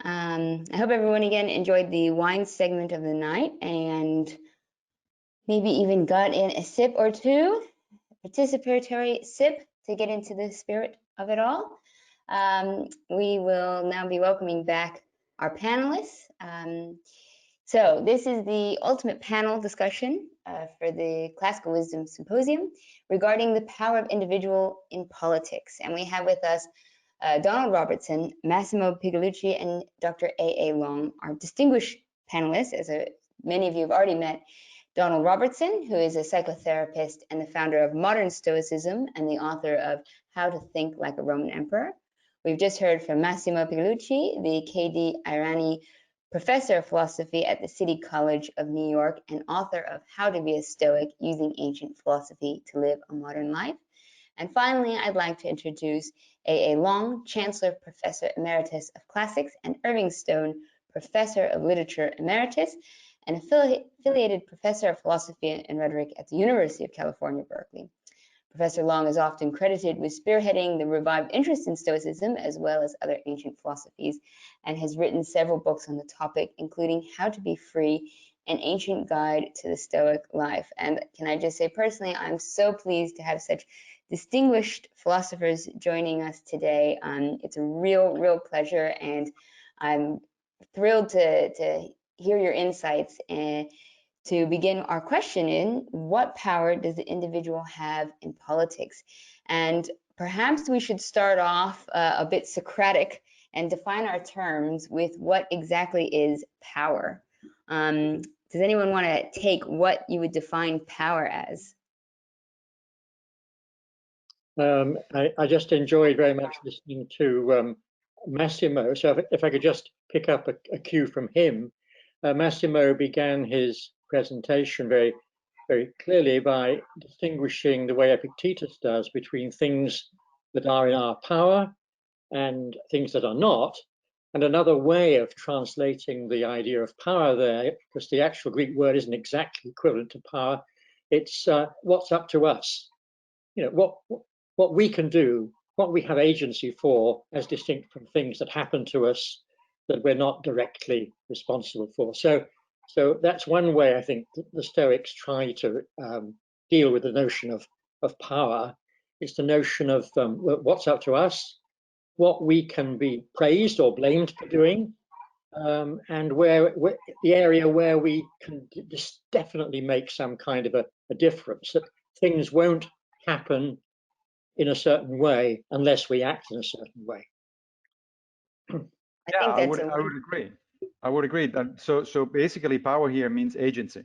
I hope everyone again enjoyed the wine segment of the night and maybe even got in a sip or two, participatory sip to get into the spirit of it all. We will now be welcoming back our panelists. So this is the ultimate panel discussion for the Classical Wisdom Symposium regarding the power of individual in politics. And we have with us Donald Robertson, Massimo Pigliucci, and Dr. A.A. Long, our distinguished panelists. As many of you have already met, Donald Robertson, who is a psychotherapist and the founder of Modern Stoicism and the author of How to Think Like a Roman Emperor. We've just heard from Massimo Pigliucci, the K.D. Irani professor of philosophy at the City College of New York and author of How to Be a Stoic Using Ancient Philosophy to Live a Modern Life. And finally, I'd like to introduce A.A. Long, Chancellor Professor Emeritus of Classics, and Irving Stone, Professor of Literature Emeritus, and affiliated Professor of Philosophy and Rhetoric at the University of California, Berkeley. Professor Long is often credited with spearheading the revived interest in Stoicism as well as other ancient philosophies, and has written several books on the topic, including How to Be Free, an Ancient Guide to the Stoic Life. And can I just say personally, I'm so pleased to have such distinguished philosophers joining us today. It's a real pleasure, and I'm thrilled to hear your insights. And to begin our question in, what power does the individual have in politics? And perhaps we should start off a bit Socratic and define our terms with what exactly is power. Does anyone want to take what you would define power as? I just enjoyed very much listening to Massimo. So if I could just pick up a cue from him, Massimo began his presentation very clearly by distinguishing the way Epictetus does between things that are in our power and things that are not. And another way of translating the idea of power there, because the actual Greek word isn't exactly equivalent to power, it's what's up to us. You know, what we can do, what we have agency for, as distinct from things that happen to us that we're not directly responsible for. So that's one way I think the Stoics try to deal with the notion of power. It's the notion of what's up to us, what we can be praised or blamed for doing, and where the area where we can just definitely make some kind of a difference, that things won't happen in a certain way unless we act in a certain way. I would agree. I would agree that so basically power here means agency.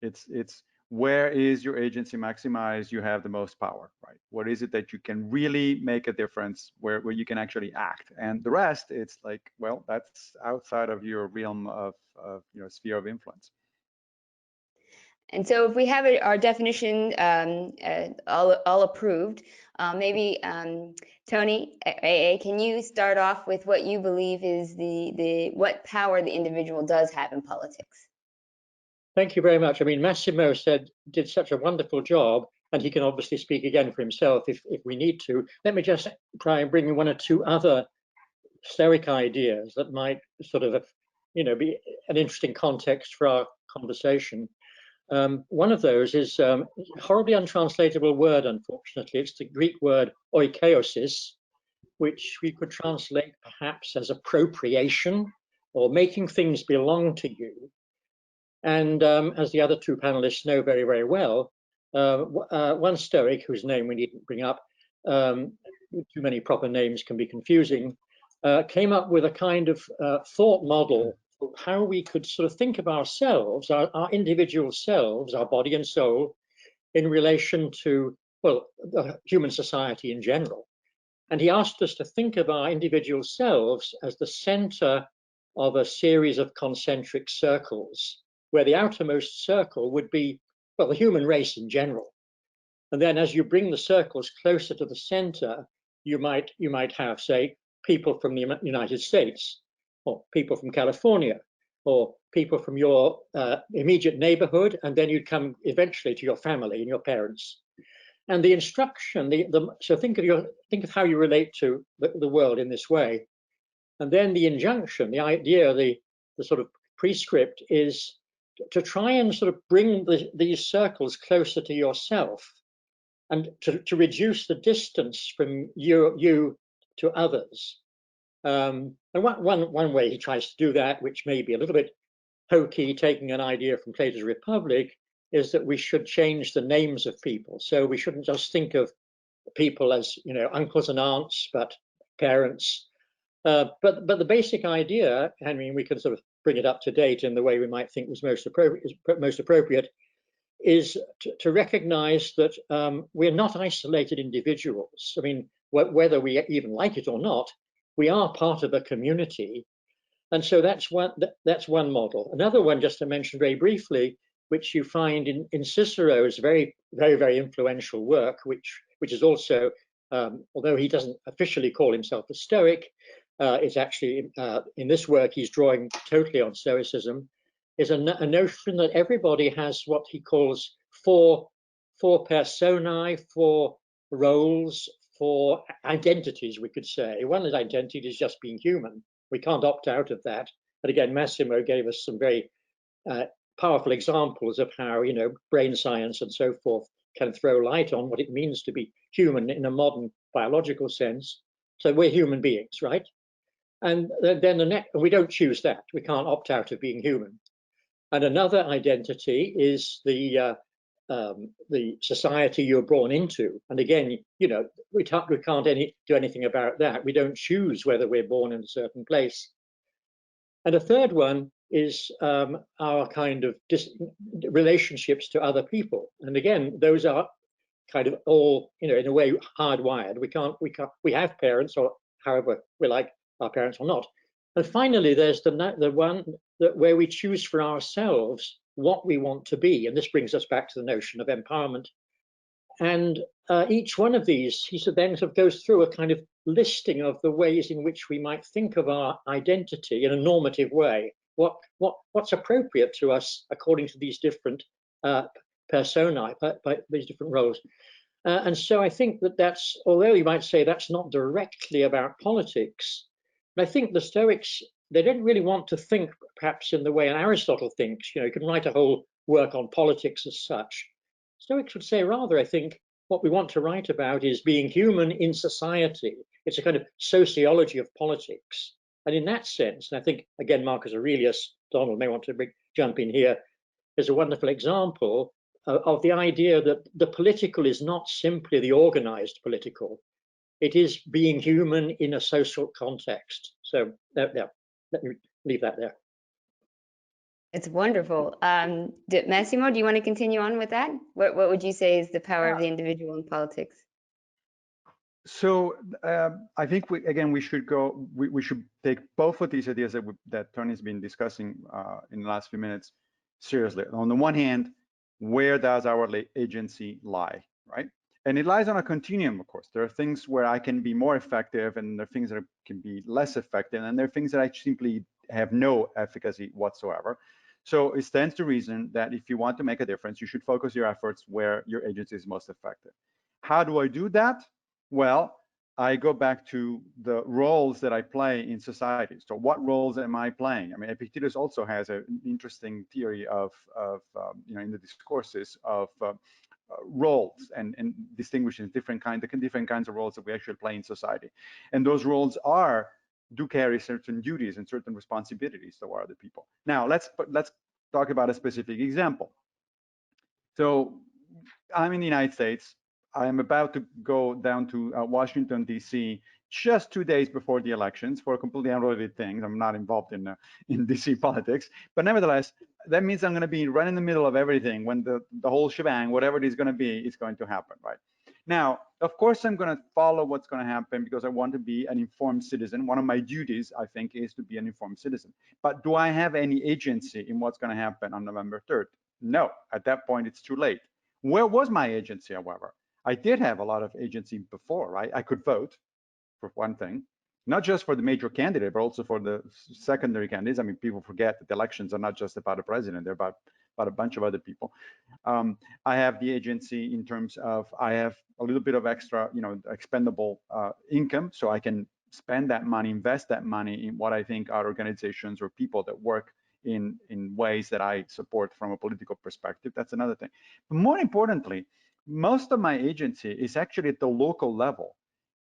It's where is your agency maximized? You have the most power, right? What is it that you can really make a difference, where you can actually act? And the rest, it's like, well, that's outside of your realm of sphere of influence. And so if we have our definition all approved, maybe Tony, AA, can you start off with what you believe is what power the individual does have in politics? Thank you very much. I mean, Massimo did such a wonderful job, and he can obviously speak again for himself if we need to. Let me just try and bring in one or two other Stoic ideas that might sort of, be an interesting context for our conversation. One of those is a horribly untranslatable word, unfortunately. It's the Greek word oikeiosis, which we could translate perhaps as appropriation or making things belong to you. And as the other two panelists know very well, one Stoic, whose name we needn't bring up, too many proper names can be confusing, came up with a kind of thought model of how we could sort of think of ourselves, our individual selves, our body and soul, in relation to, well, the human society in general. And he asked us to think of our individual selves as the center of a series of concentric circles, where the outermost circle would be, well, the human race in general. And then as you bring the circles closer to the center, you might have, say, people from the United States, or people from California, or people from your immediate neighborhood, and then you'd come eventually to your family and your parents. And the instruction, so think of how you relate to the world in this way. And then the injunction, the idea, the sort of prescript is to try and sort of bring these circles closer to yourself, and to reduce the distance from you to others. And one way he tries to do that, which may be a little bit hokey, taking an idea from Plato's Republic, is that we should change the names of people. So we shouldn't just think of people as, you know, uncles and aunts, but parents. But the basic idea, I mean, we can sort of bring it up to date in the way we might think was most appropriate, is to recognize that we're not isolated individuals. I mean, whether we even like it or not, we are part of a community. And so that's one model. Another one, just to mention very briefly, which you find in Cicero's very influential work, which is also, although he doesn't officially call himself a Stoic, it's actually in this work he's drawing totally on Stoicism, is a notion that everybody has what he calls four personae, four roles, four identities, we could say. One identity is just being human. We can't opt out of that. But again, Massimo gave us some very powerful examples of how, you know, brain science and so forth can throw light on what it means to be human in a modern biological sense. So we're human beings, right? And then we don't choose that. We can't opt out of being human. And another identity is the society you're born into. And again, you know, we can't do anything about that. We don't choose whether we're born in a certain place. And a third one is our kind of relationships to other people. And again, those are kind of all, you know, in a way hardwired. We have parents, or however we like our parents or not. And finally, there's the one that where we choose for ourselves what we want to be. And this brings us back to the notion of empowerment. And each one of these, he then sort of goes through a kind of listing of the ways in which we might think of our identity in a normative way. What's appropriate to us according to these different personae, these different roles. And so I think that's, although you might say that's not directly about politics, but I think the Stoics, they don't really want to think perhaps in the way Aristotle thinks. You know, you can write a whole work on politics as such. Stoics would say rather, I think, what we want to write about is being human in society. It's a kind of sociology of politics. And in that sense, and I think, again, Marcus Aurelius, Donald may want to jump in here, is a wonderful example of the idea that the political is not simply the organized political. It is being human in a social context. So let me leave that there. It's wonderful. Massimo, do you want to continue on with that? What would you say is the power of the individual in politics? So I think we should take both of these ideas that Tony's been discussing in the last few minutes seriously. On the one hand, where does our agency lie, right? And it lies on a continuum, of course. There are things where I can be more effective, and there are things that can be less effective, and there are things that I simply have no efficacy whatsoever. So it stands to reason that if you want to make a difference, you should focus your efforts where your agency is most effective. How do I do that? Well, I go back to the roles that I play in society. So what roles am I playing? I mean, Epictetus also has an interesting theory of you know, in the discourses of roles and distinguishing different kinds of roles that we actually play in society. And those roles do carry certain duties and certain responsibilities toward other people. Now, let's talk about a specific example. So I'm in the United States. I am about to go down to Washington, D.C. just 2 days before the elections for completely unrelated things. I'm not involved in D.C. politics, but nevertheless, that means I'm going to be right in the middle of everything when the whole shebang, whatever it is going to be, is going to happen, right? Now, of course, I'm going to follow what's going to happen because I want to be an informed citizen. One of my duties, I think, is to be an informed citizen. But do I have any agency in what's going to happen on November 3rd? No, at that point, it's too late. Where was my agency, however? I did have a lot of agency before, right? I could vote, for one thing, not just for the major candidate, but also for the secondary candidates. I mean, people forget that the elections are not just about the president, they're about a bunch of other people. I have the agency in terms of I have a little bit of extra, you know, expendable income, so I can spend that money, invest that money in what I think are organizations or people that work in ways that I support from a political perspective. That's another thing. But more importantly, most of my agency is actually at the local level.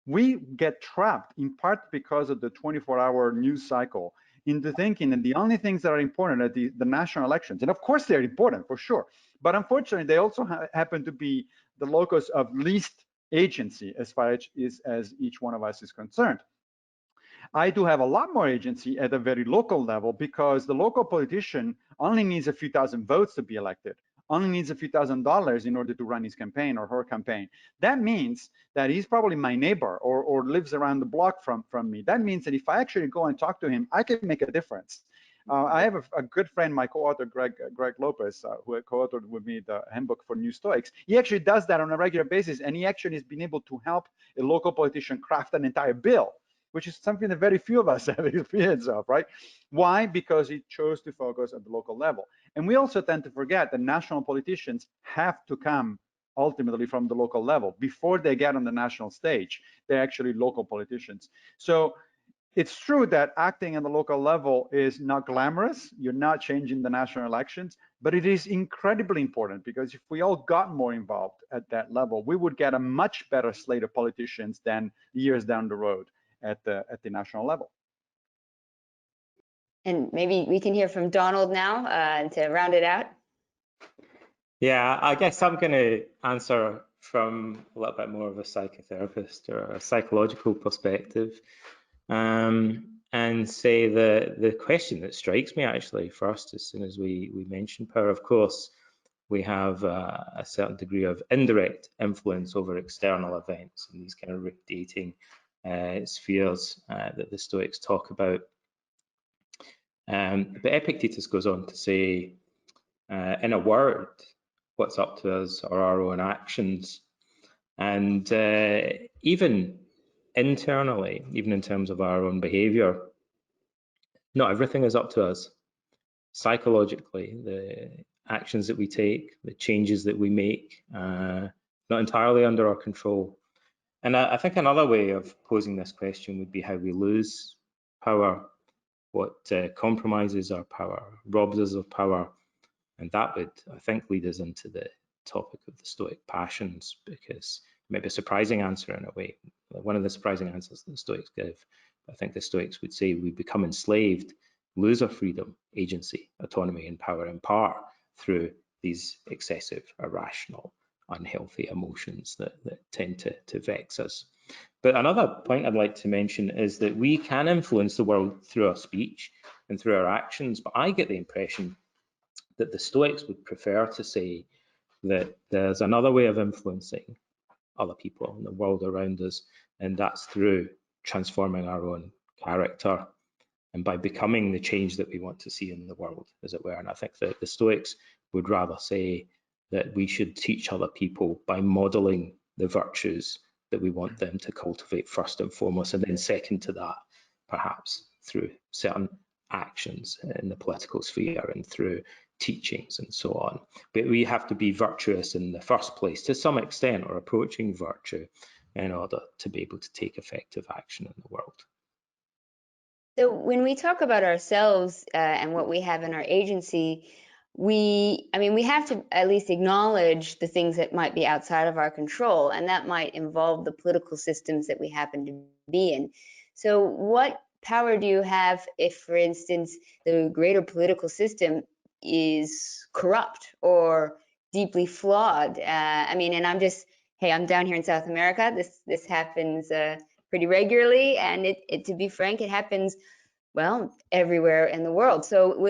We get trapped in part because of the 24-hour news cycle into thinking that the only things that are important are the national elections. And of course they're important for sure, but unfortunately they also happen to be the locus of least agency as far as each one of us is concerned. I do have a lot more agency at a very local level because the local politician only needs a few thousand votes to be elected, only needs a few $1,000s in order to run his campaign or her campaign. That means that he's probably my neighbor or lives around the block from me. That means that if I actually go and talk to him, I can make a difference. I have a good friend, my co-author, Greg Lopez, who co-authored with me the handbook for New Stoics. He actually does that on a regular basis, and he actually has been able to help a local politician craft an entire bill, which is something that very few of us have experience of, right? Why? Because he chose to focus at the local level. And we also tend to forget that national politicians have to come ultimately from the local level. Before they get on the national stage, they're actually local politicians. So it's true that acting at the local level is not glamorous. You're not changing the national elections, but it is incredibly important because if we all got more involved at that level, we would get a much better slate of politicians than years down the road at the national level. And maybe we can hear from Donald now to round it out. Yeah, I guess I'm going to answer from a little bit more of a psychotherapist or a psychological perspective, and say the question that strikes me actually first, as soon as we mention power, of course, we have a certain degree of indirect influence over external events and these kind of rotating spheres that the Stoics talk about. But Epictetus goes on to say, in a word, what's up to us are our own actions. And even internally, even in terms of our own behavior, not everything is up to us. Psychologically, the actions that we take, the changes that we make, not entirely under our control. And I think another way of posing this question would be how we lose power, what compromises our power, robs us of power. And that would, I think, lead us into the topic of the Stoic passions, because it might be a surprising answer in a way. One of the surprising answers that the Stoics give, I think the Stoics would say we become enslaved, lose our freedom, agency, autonomy, and power in part through these excessive, irrational, unhealthy emotions that tend to vex us. But another point I'd like to mention is that we can influence the world through our speech and through our actions, but I get the impression that the Stoics would prefer to say that there's another way of influencing other people in the world around us, and that's through transforming our own character and by becoming the change that we want to see in the world, as it were. And I think that the Stoics would rather say that we should teach other people by modeling the virtues that we want them to cultivate first and foremost, and then second to that, perhaps through certain actions in the political sphere and through teachings and so on. But we have to be virtuous in the first place to some extent, or approaching virtue, in order to be able to take effective action in the world. So when we talk about ourselves and what we have in our agency, we have to at least acknowledge the things that might be outside of our control, and that might involve the political systems that we happen to be in. So what power do you have if, for instance, the greater political system is corrupt or deeply flawed? And I'm down here in South America. This happens pretty regularly, and to be frank, it happens, well, everywhere in the world. So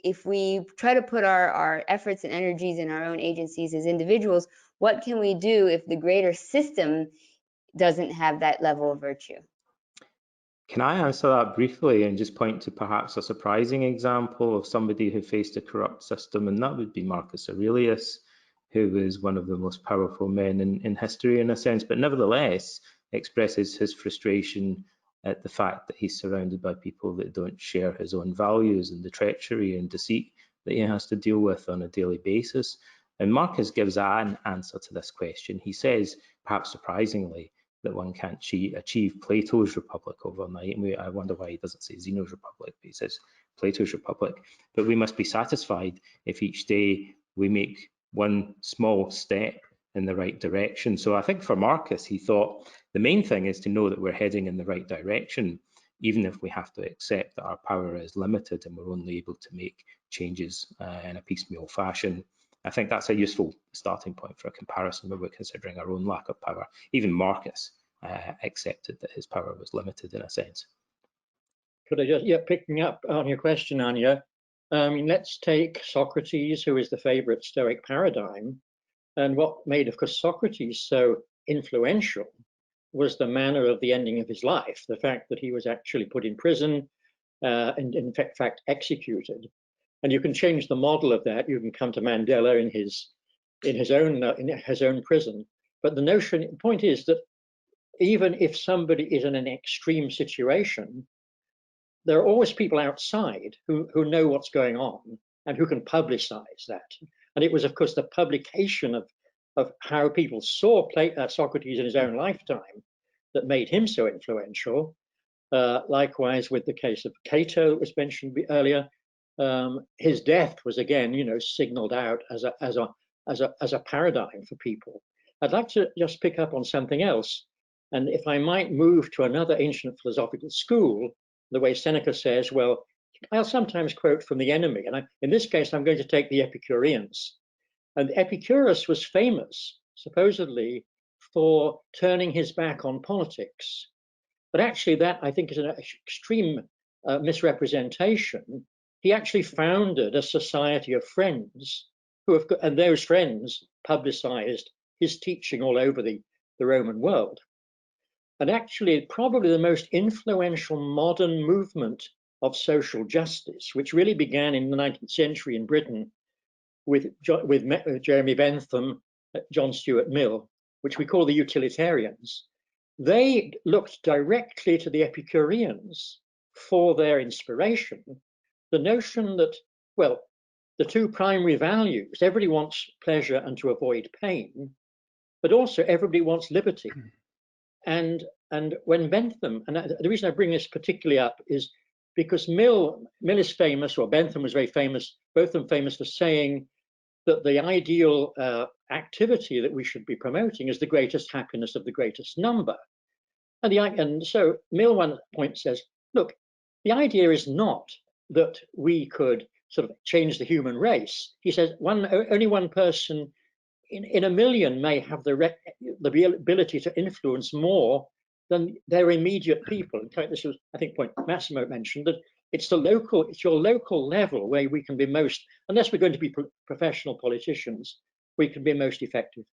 if we try to put our efforts and energies in our own agencies as individuals, what can we do if the greater system doesn't have that level of virtue? Can I answer that briefly and just point to perhaps a surprising example of somebody who faced a corrupt system, and that would be Marcus Aurelius, who was one of the most powerful men in history in a sense, but nevertheless expresses his frustration at the fact that he's surrounded by people that don't share his own values and the treachery and deceit that he has to deal with on a daily basis. And Marcus gives an answer to this question. He says, perhaps surprisingly, that one can't achieve Plato's republic overnight. And I wonder why he doesn't say Zeno's republic, but he says Plato's republic. But we must be satisfied if each day we make one small step in the right direction. So I think for Marcus, he thought the main thing is to know that we're heading in the right direction, even if we have to accept that our power is limited and we're only able to make changes in a piecemeal fashion. I think that's a useful starting point for a comparison when we're considering our own lack of power. Even Marcus accepted that his power was limited in a sense. Could I just, picking up on your question, Anya, let's take Socrates, who is the favorite Stoic paradigm. And what made, of course, Socrates so influential was the manner of the ending of his life, the fact that he was actually put in prison and in fact executed. And you can change the model of that. You can come to Mandela in his own prison. But the point is that even if somebody is in an extreme situation, there are always people outside who know what's going on and who can publicize that. And it was, of course, the publication of how people saw Socrates in his own lifetime that made him so influential. Likewise, with the case of Cato that was mentioned earlier, his death was again, signaled out as a paradigm for people. I'd like to just pick up on something else, and if I might move to another ancient philosophical school, the way Seneca says, well, I'll sometimes quote from the enemy, and in this case, I'm going to take the Epicureans. And Epicurus was famous, supposedly, for turning his back on politics. But actually, that I think is an extreme misrepresentation. He actually founded a society of friends and those friends publicized his teaching all over the Roman world. And actually, probably the most influential modern movement of social justice, which really began in the 19th century in Britain with Jeremy Bentham, John Stuart Mill, which we call the utilitarians. They looked directly to the Epicureans for their inspiration. The notion that, well, the two primary values, everybody wants pleasure and to avoid pain, but also everybody wants liberty. And when Bentham, and the reason I bring this particularly up is because Mill is famous, or Bentham was very famous, both of them famous for saying that the ideal activity that we should be promoting is the greatest happiness of the greatest number. And so Mill one point says, look, the idea is not that we could sort of change the human race. He says only one person in a million may have the ability to influence more than their immediate people. In fact, this was, I think, point Massimo mentioned, that it's your local level where we can be most, unless we're going to be professional politicians, we can be most effective.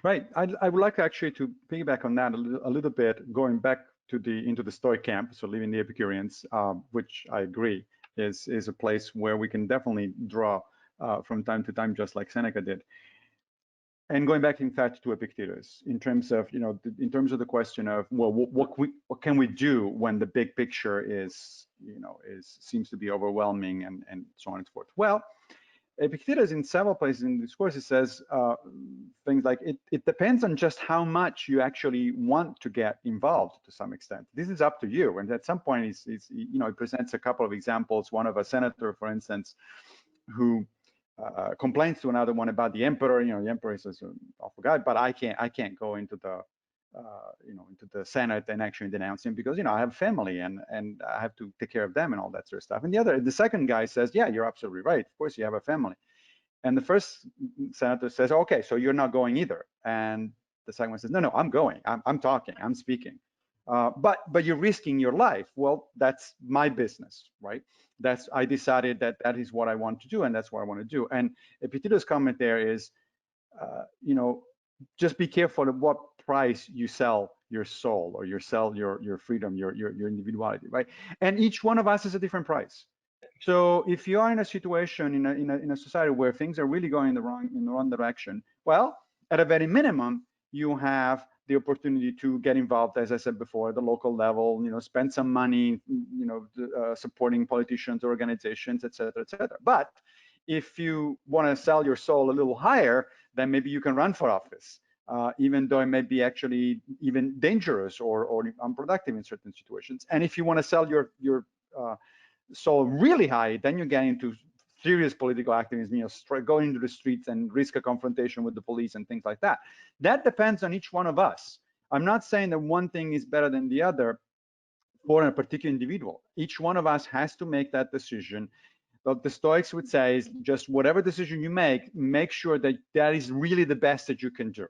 Right. I would like actually to piggyback on that a little bit, going back to into the Stoic camp, so leaving the Epicureans, which I agree is a place where we can definitely draw from time to time, just like Seneca did. And going back, in fact, to Epictetus, in terms of the question of, well, what can we do when the big picture seems to be overwhelming and so on and so forth. Well, Epictetus, in several places in the discourse, says things like, it depends on just how much you actually want to get involved to some extent. This is up to you. And at some point, he presents a couple of examples. One of a senator, for instance, who complains to another one about the emperor. The emperor says, awful guy, but I can't go into the into the Senate and actually denounce him because I have a family and I have to take care of them and all that sort of stuff. And the second guy says, yeah, you're absolutely right. Of course, you have a family. And the first senator says, okay, so you're not going either. And the second one says, no, I'm going. I'm talking. I'm speaking. But you're risking your life. Well, that's my business, right? I decided that is what I want to do, and that's what I want to do. And Epictetus' comment there is, just be careful of what price you sell your soul, or you sell your freedom, your individuality, right? And each one of us is a different price. So if you are in a situation in a society where things are really going in the wrong direction, well, at a very minimum, you have the opportunity to get involved, as I said before, at the local level, spend some money, supporting politicians, organizations, et cetera, et cetera. But if you want to sell your soul a little higher, then maybe you can run for office. even though it may be actually even dangerous or unproductive in certain situations. And if you want to sell your soul really high, then you get into serious political activism, going into the streets and risk a confrontation with the police and things like that. That depends on each one of us. I'm not saying that one thing is better than the other for a particular individual. Each one of us has to make that decision. What the Stoics would say is just whatever decision you make sure that that is really the best that you can do.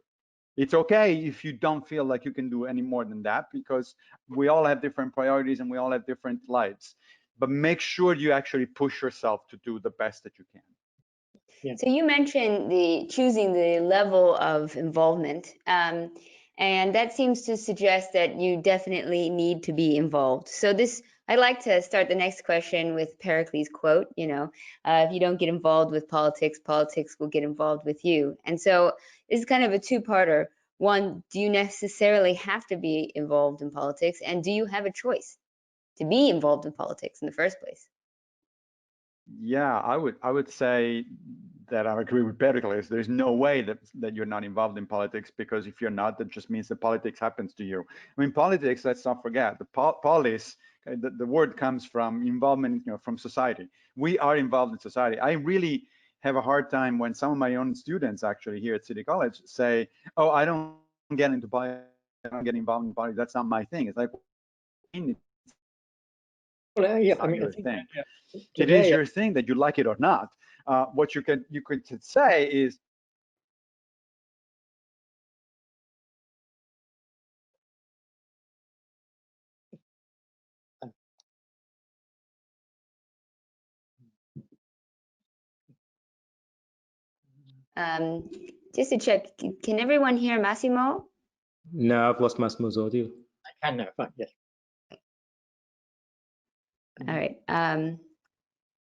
It's okay if you don't feel like you can do any more than that, because we all have different priorities and we all have different lives. But make sure you actually push yourself to do the best that you can. Yeah. So you mentioned choosing the level of involvement, and that seems to suggest that you definitely need to be involved. So I'd like to start the next question with Pericles' quote, if you don't get involved with politics, politics will get involved with you. And so this is kind of a two-parter. One, do you necessarily have to be involved in politics? And do you have a choice to be involved in politics in the first place? Yeah, I would say that I agree with Pericles. There's no way that you're not involved in politics, because if you're not, that just means that politics happens to you. I mean, politics, let's not forget, the polis, the word comes from involvement, from society. We are involved in society. I really have a hard time when some of my own students actually here at City College say, oh, I don't get into politics, I don't get involved in politics, that's not my thing. It's like, Well, yeah, it's I not mean, your I think thing. today, It is your thing that you like it or not. What you could say is, Just to check, can everyone hear Massimo? No, I've lost Massimo's audio. I can now, fine, yes. All right.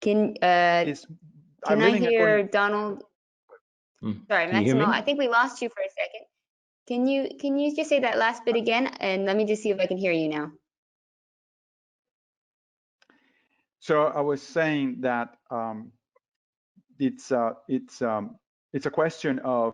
Can I'm I living hear according. Donald? Sorry, Can you hear Massimo, me? I think we lost you for a second. Can you just say that last bit again? And let me just see if I can hear you now. So I was saying that it's a question of,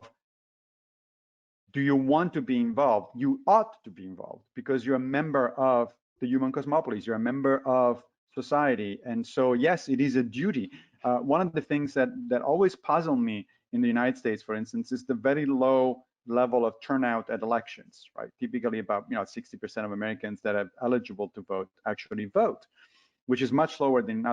do you want to be involved? You ought to be involved because you're a member of the human cosmopolis. You're a member of society, and so yes, it is a duty. One of the things that always puzzle me in the United States, for instance, is the very low level of turnout at elections. Right, typically about 60% of Americans that are eligible to vote actually vote, which is much lower than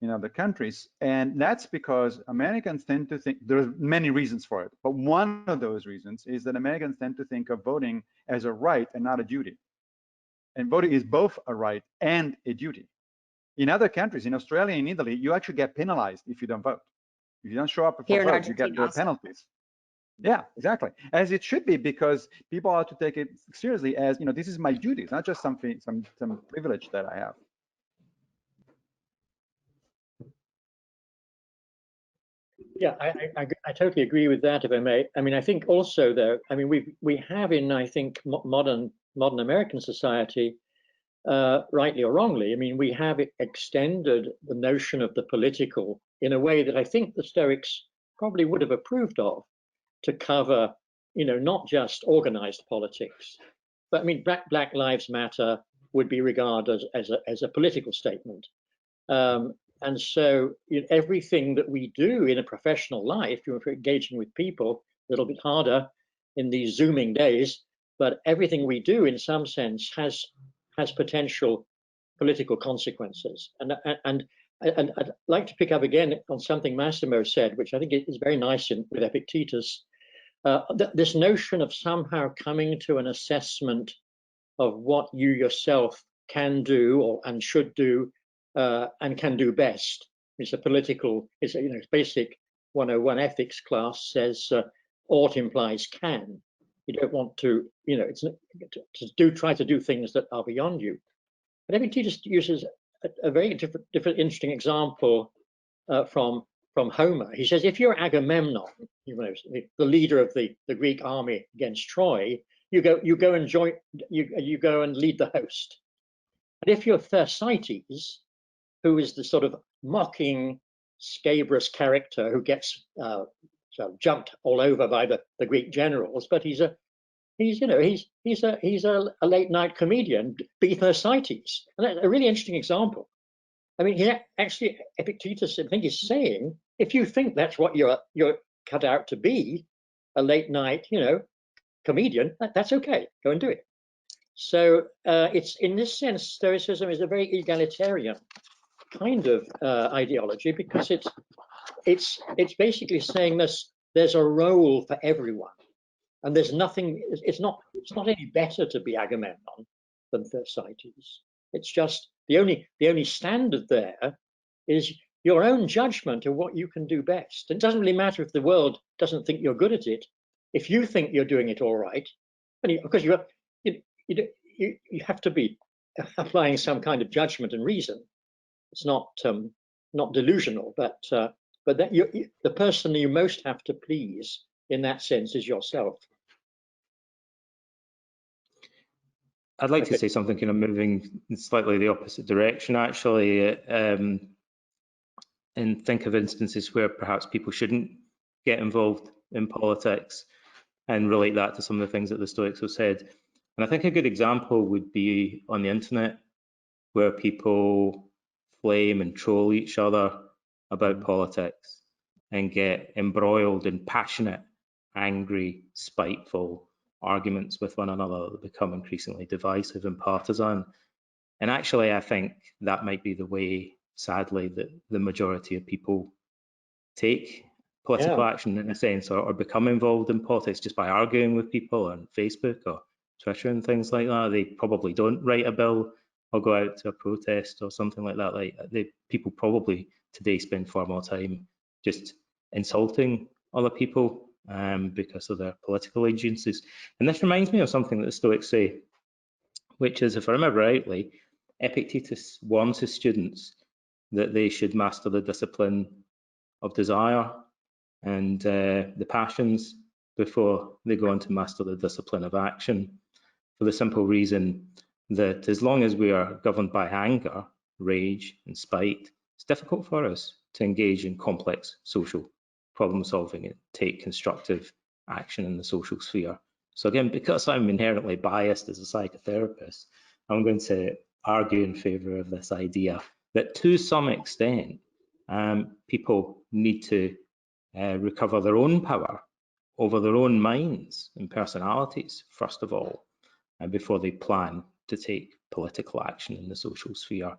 in other countries. And that's because Americans tend to think, there's many reasons for it, but one of those reasons is that Americans tend to think of voting as a right and not a duty. And voting is both a right and a duty. In other countries, in Australia and Italy, you actually get penalized if you don't vote. If you don't show up for Here in vote, you get Argentina also. penalties. Yeah, exactly. As it should be, because people ought to take it seriously as, this is my duty. It's not just some privilege that I have. Yeah, I totally agree with that, if I may. I mean, I think also, though, I mean, we have in, I think, modern American society, rightly or wrongly, I mean, we have extended the notion of the political in a way that I think the Stoics probably would have approved of, to cover, not just organized politics, but I mean, Black Lives Matter would be regarded as a political statement. And so everything that we do in a professional life, if we're engaging with people, a little bit harder in these Zooming days, but everything we do in some sense has potential political consequences. And I'd like to pick up again on something Massimo said, which I think is very nice with Epictetus, this notion of somehow coming to an assessment of what you yourself can do and should do, and can do best. It's a basic 101 ethics class says ought implies can. You don't want to, try to do things that are beyond you. But Epictetus uses a very different interesting example from Homer. He says, if you're Agamemnon, the leader of the Greek army against Troy, you go and lead the host. But if you're Thersites, who is the sort of mocking, scabrous character who gets sort of jumped all over by the Greek generals, but he's a late night comedian, be Thersites, and that's a really interesting example. I mean, he actually, Epictetus, I think, is saying, if you think that's what you're cut out to be, a late night, comedian, that's okay, go and do it. So it's, in this sense, Stoicism is a very egalitarian kind of ideology, because it's basically saying there's a role for everyone, and there's nothing. It's not any better to be Agamemnon than Thersites. It's just the only standard there is your own judgment of what you can do best. It doesn't really matter if the world doesn't think you're good at it. If you think you're doing it all right, because you have to be applying some kind of judgment and reason. It's not delusional, but that the person you most have to please in that sense is yourself. I'd like to say something kind of moving in slightly the opposite direction, actually, and think of instances where perhaps people shouldn't get involved in politics, and relate that to some of the things that the Stoics have said. And I think a good example would be on the internet, where people flame and troll each other about politics and get embroiled in passionate, angry, spiteful arguments with one another that become increasingly divisive and partisan. And actually, I think that might be the way, sadly, that the majority of people take political action, in a sense, or become involved in politics just by arguing with people on Facebook or Twitter and things like that. They probably don't write a bill or go out to a protest or something like that. People probably today spend far more time just insulting other people because of their political agencies. And this reminds me of something that the Stoics say, which is, if I remember rightly, Epictetus warns his students that they should master the discipline of desire and the passions before they go on to master the discipline of action, for the simple reason that as long as we are governed by anger, rage and spite, it's difficult for us to engage in complex social problem solving and take constructive action in the social sphere. So again, because I'm inherently biased as a psychotherapist, I'm going to argue in favor of this idea that to some extent, people need to recover their own power over their own minds and personalities, first of all, before they plan to take political action in the social sphere.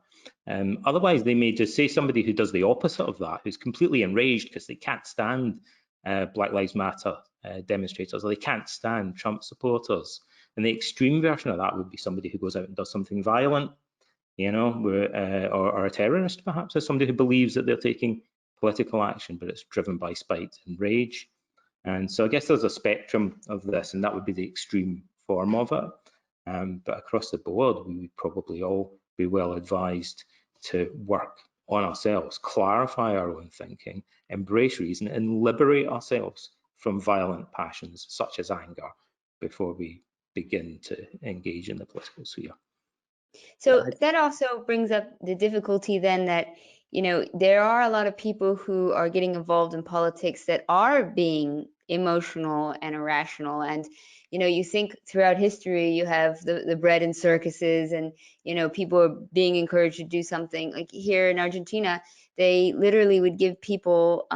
Otherwise, they may just say somebody who does the opposite of that, who's completely enraged because they can't stand Black Lives Matter demonstrators, or they can't stand Trump supporters. And the extreme version of that would be somebody who goes out and does something violent, or a terrorist, perhaps, or somebody who believes that they're taking political action, but it's driven by spite and rage. And so I guess there's a spectrum of this, and that would be the extreme form of it. But across the board, we would probably all be well advised to work on ourselves, clarify our own thinking, embrace reason, and liberate ourselves from violent passions such as anger before we begin to engage in the political sphere. So that also brings up the difficulty then that, there are a lot of people who are getting involved in politics that are being emotional and irrational. And, you think throughout history, you have the bread and circuses and, people are being encouraged to do something. Like here in Argentina, they literally would give people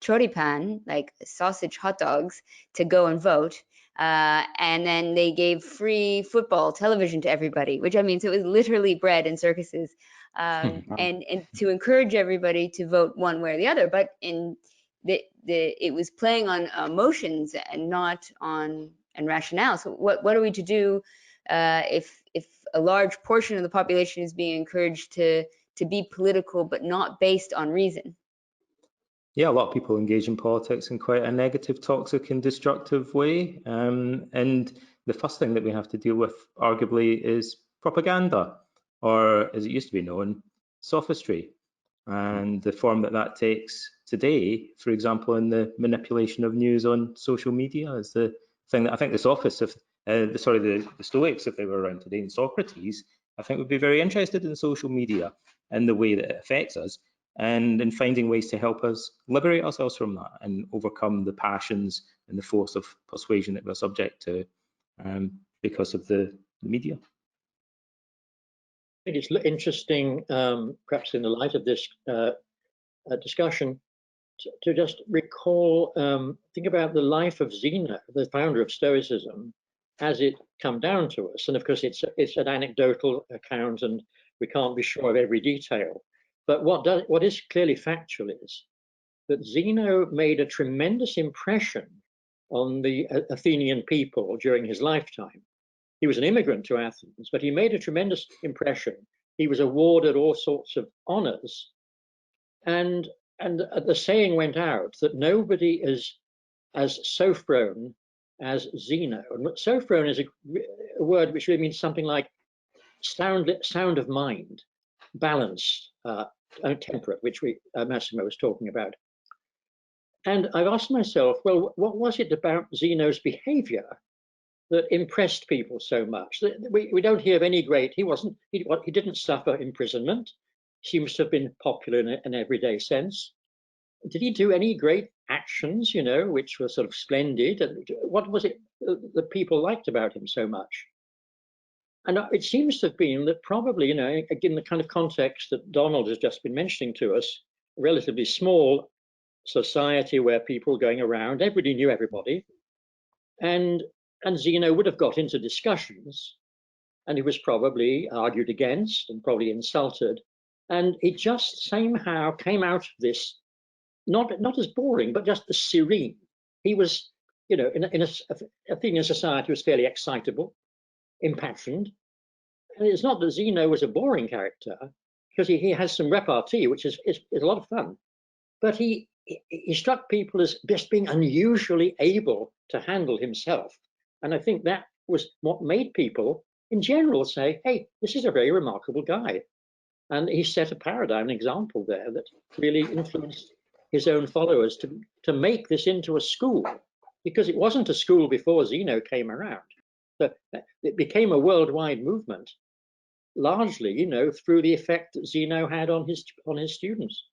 choripan, like sausage hot dogs, to go and vote. And then they gave free football television to everybody, which, I mean, so it was literally bread and circuses, and to encourage everybody to vote one way or the other. But it was playing on emotions and not on rationale. So what are we to do if a large portion of the population is being encouraged to be political, but not based on reason? Yeah, a lot of people engage in politics in quite a negative, toxic and destructive way. And the first thing that we have to deal with, arguably, is propaganda, or as it used to be known, sophistry. And the form that takes today, for example, in the manipulation of news on social media, is the thing that I think the Sophists, the Stoics, if they were around today, and Socrates, I think would be very interested in social media and the way that it affects us. and in finding ways to help us liberate ourselves from that and overcome the passions and the force of persuasion that we're subject to because of the media. I think it's interesting, perhaps in the light of this discussion, to just recall, think about the life of Zeno, the founder of Stoicism, as it come down to us. And of course, it's an anecdotal account, and we can't be sure of every detail. But what is clearly factual is that Zeno made a tremendous impression on the Athenian people during his lifetime. He was an immigrant to Athens, but he made a tremendous impression. He was awarded all sorts of honors. And the saying went out that nobody is as sophron as Zeno. And sophron is a word which really means something like sound of mind, balanced, temperate, which Massimo was talking about. And I've asked myself, well, what was it about Zeno's behavior that impressed people so much? We don't hear of any great, he didn't suffer imprisonment. He seems to have been popular in an everyday sense. Did he do any great actions, which were sort of splendid? And what was it that people liked about him so much? And it seems to have been that probably, again, the kind of context that Donald has just been mentioning to us, a relatively small society where people going around, everybody knew everybody. And Zeno would have got into discussions, and he was probably argued against and probably insulted. And he just somehow came out of this, not as boring, but just as serene. He was, in Athenian society was fairly excitable, impassioned. And it's not that Zeno was a boring character, because he has some repartee, which is a lot of fun. But he struck people as just being unusually able to handle himself. And I think that was what made people, in general, say, hey, this is a very remarkable guy. And he set a paradigm, an example there that really influenced his own followers to make this into a school, because it wasn't a school before Zeno came around. So it became a worldwide movement, largely, through the effect that Zeno had on his students.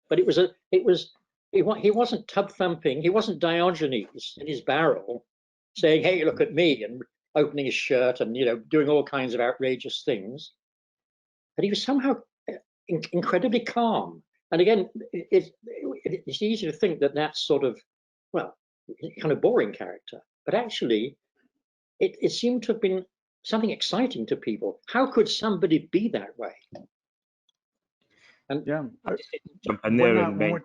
But he wasn't tub thumping. He wasn't Diogenes in his barrel saying, hey, look at me, and opening his shirt and, doing all kinds of outrageous things. But he was somehow incredibly calm. And again, it's easy to think that that's sort of, well, kind of boring character. But actually, it seemed to have been something exciting to people. How could somebody be that way? And yeah, jump in there and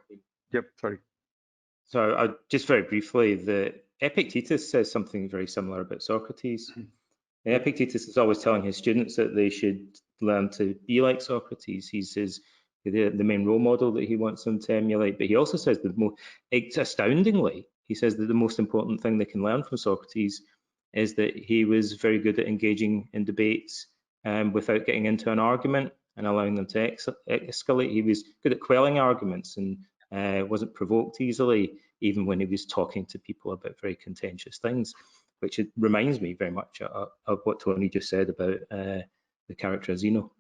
yep, sorry. So just very briefly, the Epictetus says something very similar about Socrates. Epictetus is always telling his students that they should learn to be like Socrates. He says the main role model that he wants them to emulate, but he also says astoundingly, he says that the most important thing they can learn from Socrates is that he was very good at engaging in debates without getting into an argument and allowing them to escalate. He was good at quelling arguments and wasn't provoked easily, even when he was talking to people about very contentious things, which it reminds me very much of what Tony just said about the character of Zeno.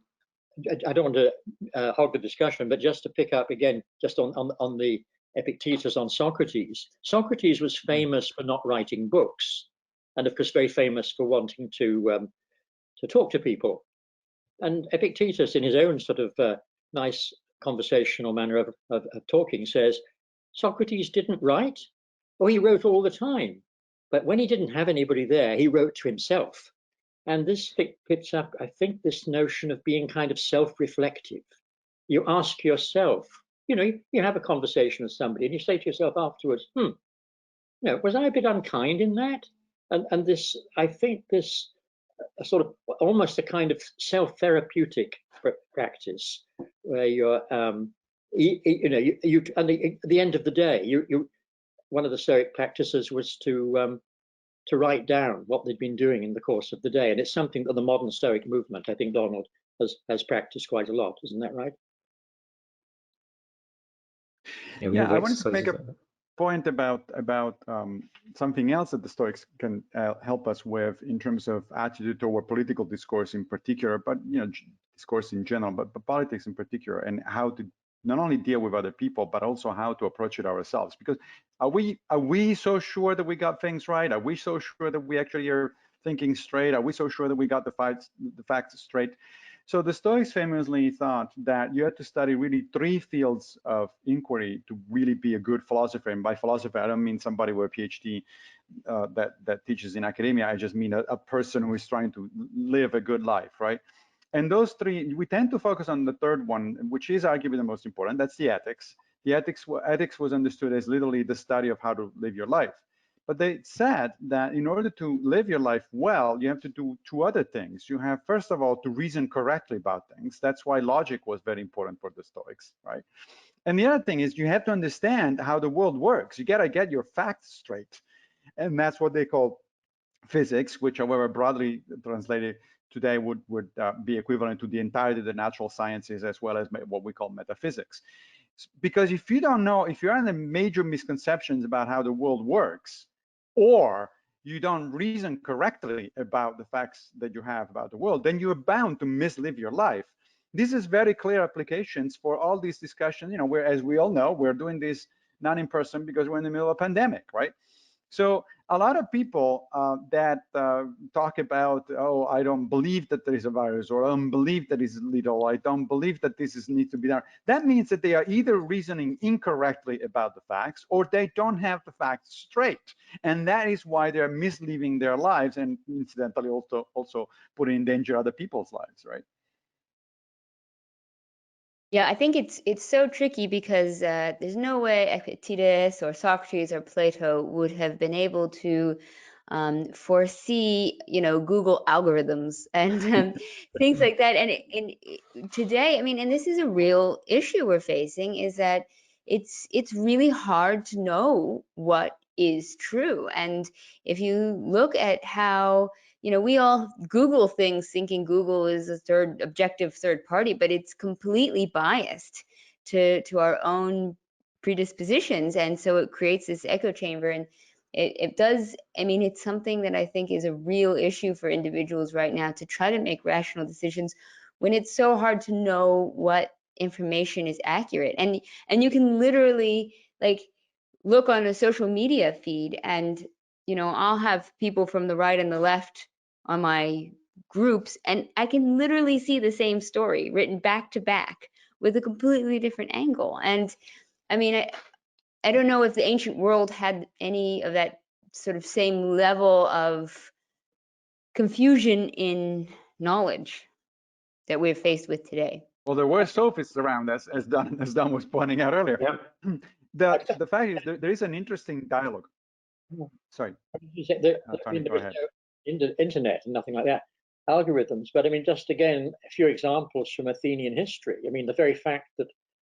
I don't want to hog the discussion, but just to pick up again, just on the Epictetus on Socrates. Socrates was famous for not writing books, and of course very famous for wanting to talk to people. And Epictetus, in his own sort of nice conversational manner of talking, says, Socrates didn't write. Oh, he wrote all the time. But when he didn't have anybody there, he wrote to himself. And this picks up, I think, this notion of being kind of self-reflective. You ask yourself, you have a conversation with somebody and you say to yourself afterwards, was I a bit unkind in that? And this, I think this sort of almost a kind of self-therapeutic practice where you're, at the end of the day, one of the Stoic practices was to write down what they'd been doing in the course of the day, and it's something that the modern Stoic movement, I think, Donald has practiced quite a lot. Isn't that right? Yeah, I wanted to make a point about something else that the Stoics can help us with in terms of attitude toward political discourse in particular, but discourse in general, but politics in particular, and how to not only deal with other people, but also how to approach it ourselves. Because are we so sure that we got things right? Are we so sure that we actually are thinking straight? Are we so sure that we got the facts straight? So the Stoics famously thought that you had to study really 3 fields of inquiry to really be a good philosopher. And by philosopher, I don't mean somebody with a PhD that teaches in academia. I just mean a person who is trying to live a good life, right? And those 3, we tend to focus on the third one, which is arguably the most important. That's the ethics. The ethics was understood as literally the study of how to live your life. But they said that in order to live your life well, you have to do 2 other things. You have, first of all, to reason correctly about things. That's why logic was very important for the Stoics, right? And the other thing is you have to understand how the world works. You got to get your facts straight. And that's what they call physics, which, however, broadly translated today would be equivalent to the entirety of the natural sciences, as well as what we call metaphysics. Because if you don't know, if you're under major misconceptions about how the world works, or you don't reason correctly about the facts that you have about the world, then you're bound to mislive your life. This is very clear applications for all these discussions, where, as we all know, we're doing this not in person because we're in the middle of a pandemic, right? So a lot of people that talk about, oh, I don't believe that there is a virus, or I don't believe that it's lethal, I don't believe that this needs to be done. That means that they are either reasoning incorrectly about the facts, or they don't have the facts straight. And that is why they're misliving their lives, and incidentally also putting in danger other people's lives, right? Yeah, I think it's so tricky because there's no way Epictetus or Socrates or Plato would have been able to foresee, Google algorithms and things like that. And today, I mean, and this is a real issue we're facing, is that it's really hard to know what is true. And if you look at how we all Google things thinking Google is a objective third party, but it's completely biased to our own predispositions. And so it creates this echo chamber. And it does, I mean, it's something that I think is a real issue for individuals right now, to try to make rational decisions when it's so hard to know what information is accurate. And you can literally look on a social media feed, and I'll have people from the right and the left on my groups, and I can literally see the same story written back to back with a completely different angle. And I mean, I don't know if the ancient world had any of that sort of same level of confusion in knowledge that we're faced with today. Well, there were sophists around, as Don was pointing out earlier. Yeah. The fact is, there is an interesting dialogue. Sorry, Tony, go ahead. No internet and nothing like that, algorithms. But I mean, just again, a few examples from Athenian history. I mean, the very fact that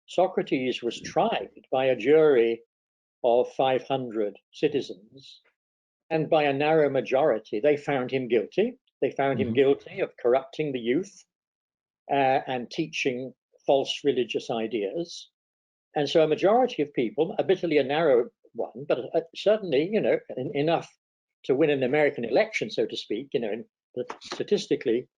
Socrates was tried by a jury of 500 citizens, and by a narrow majority, they found him guilty. They found him guilty of corrupting the youth and teaching false religious ideas. And so a majority of people, admittedly a narrow one, but certainly, enough to win an American election, so to speak, statistically,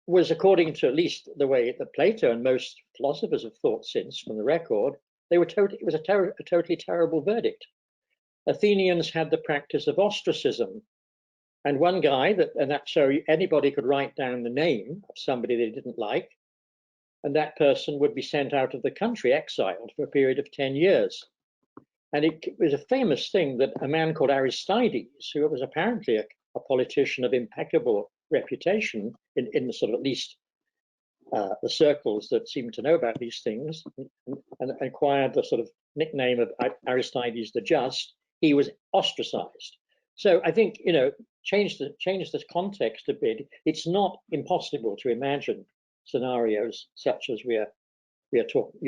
was, according to at least the way that Plato and most philosophers have thought since from the record, it was a totally terrible verdict. Athenians had the practice of ostracism. And one guy so anybody could write down the name of somebody they didn't like, and that person would be sent out of the country, exiled for a period of 10 years. And it was a famous thing that a man called Aristides, who was apparently a politician of impeccable reputation in the sort of, at least the circles that seem to know about these things, and acquired the sort of nickname of Aristides the Just, he was ostracized. So I think, change the context a bit. It's not impossible to imagine scenarios such as you're